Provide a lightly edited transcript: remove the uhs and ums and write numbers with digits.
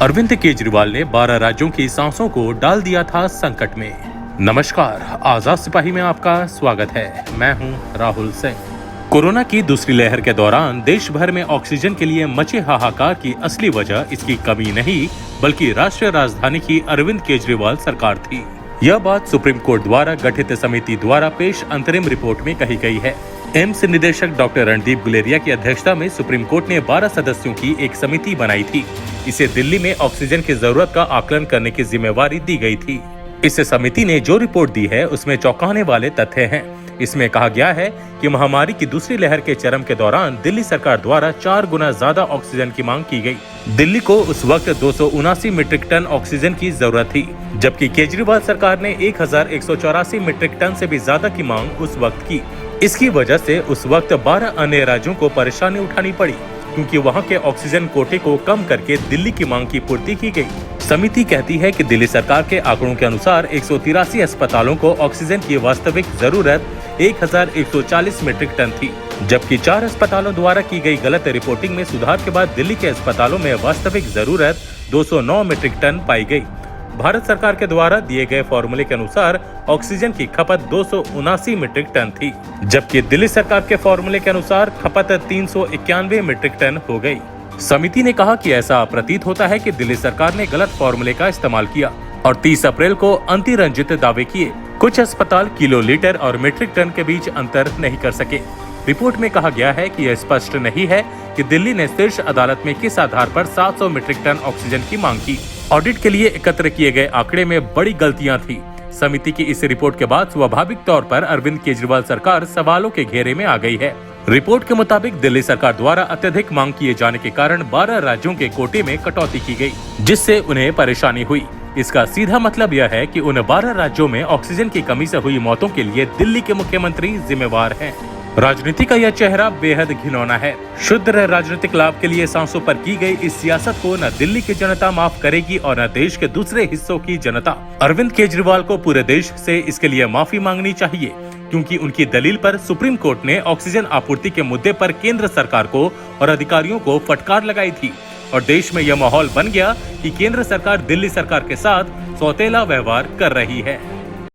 अरविंद केजरीवाल ने 12 राज्यों की सांसों को डाल दिया था संकट में। नमस्कार, आजाद सिपाही में आपका स्वागत है। मैं हूं राहुल सिंह। कोरोना की दूसरी लहर के दौरान देश भर में ऑक्सीजन के लिए मचे हाहाकार की असली वजह इसकी कमी नहीं बल्कि राष्ट्रीय राजधानी की अरविंद केजरीवाल सरकार थी। यह बात सुप्रीम कोर्ट द्वारा गठित समिति द्वारा पेश अंतरिम रिपोर्ट में कही गई है। एम्स निदेशक डॉक्टर रणदीप गुलेरिया की अध्यक्षता में सुप्रीम कोर्ट ने 12 सदस्यों की एक समिति बनाई थी। इसे दिल्ली में ऑक्सीजन की जरूरत का आकलन करने की जिम्मेवारी दी गई थी। इस समिति ने जो रिपोर्ट दी है उसमें चौंकाने वाले तथ्य हैं। इसमें कहा गया है कि महामारी की दूसरी लहर के चरम के दौरान दिल्ली सरकार द्वारा 4 गुना ज्यादा ऑक्सीजन की मांग की गई। दिल्ली को उस वक्त 279 मीट्रिक टन ऑक्सीजन की जरूरत थी, जबकि केजरीवाल सरकार ने 1184 मीट्रिक टन से भी ज्यादा की मांग उस वक्त की। इसकी वजह से उस वक्त 12 अन्य राज्यों को परेशानी उठानी पड़ी, क्योंकि वहां के ऑक्सीजन कोटे को कम करके दिल्ली की मांग की पूर्ति की गई। समिति कहती है कि दिल्ली सरकार के आंकड़ों के अनुसार 183 अस्पतालों को ऑक्सीजन की वास्तविक जरूरत 1140 मीट्रिक टन थी, जबकि 4 अस्पतालों द्वारा की गई गलत रिपोर्टिंग में सुधार के बाद दिल्ली के अस्पतालों में वास्तविक जरूरत 209 मीट्रिक टन पाई गई। भारत सरकार के द्वारा दिए गए फॉर्मूले के अनुसार ऑक्सीजन की खपत 279 मीट्रिक टन थी, जबकि दिल्ली सरकार के फॉर्मूले के अनुसार खपत 391 मीट्रिक टन हो गई। समिति ने कहा कि ऐसा प्रतीत होता है कि दिल्ली सरकार ने गलत फॉर्मूले का इस्तेमाल किया और 30 अप्रैल को अतिरंजित दावे किए। कुछ अस्पताल किलोलीटर और मीट्रिक टन के बीच अंतर नहीं कर सके। रिपोर्ट में कहा गया है कि यह स्पष्ट नहीं है कि दिल्ली ने शीर्ष अदालत में किस आधार पर 700 मीट्रिक टन ऑक्सीजन की मांग की। ऑडिट के लिए एकत्र किए गए आंकड़े में बड़ी गलतियां थी। समिति की इस रिपोर्ट के बाद स्वाभाविक तौर पर अरविंद केजरीवाल सरकार सवालों के घेरे में आ गई है। रिपोर्ट के मुताबिक दिल्ली सरकार द्वारा अत्यधिक मांग किए जाने के कारण 12 राज्यों के कोटे में कटौती की गई, जिससे उन्हें परेशानी हुई। इसका सीधा मतलब यह है कि उन 12 राज्यों में ऑक्सीजन की कमी से हुई मौतों के लिए दिल्ली के मुख्यमंत्री जिम्मेवार हैं। राजनीति का यह चेहरा बेहद घिनौना है। शुद्ध राजनीतिक लाभ के लिए सांसों पर की गई इस सियासत को न दिल्ली की जनता माफ करेगी और न देश के दूसरे हिस्सों की जनता। अरविंद केजरीवाल को पूरे देश से इसके लिए माफी मांगनी चाहिए, क्योंकि उनकी दलील पर सुप्रीम कोर्ट ने ऑक्सीजन आपूर्ति के मुद्दे पर केंद्र सरकार को और अधिकारियों को फटकार लगाई थी और देश में यह माहौल बन गया कि केंद्र सरकार दिल्ली सरकार के साथ सौतेला व्यवहार कर रही है।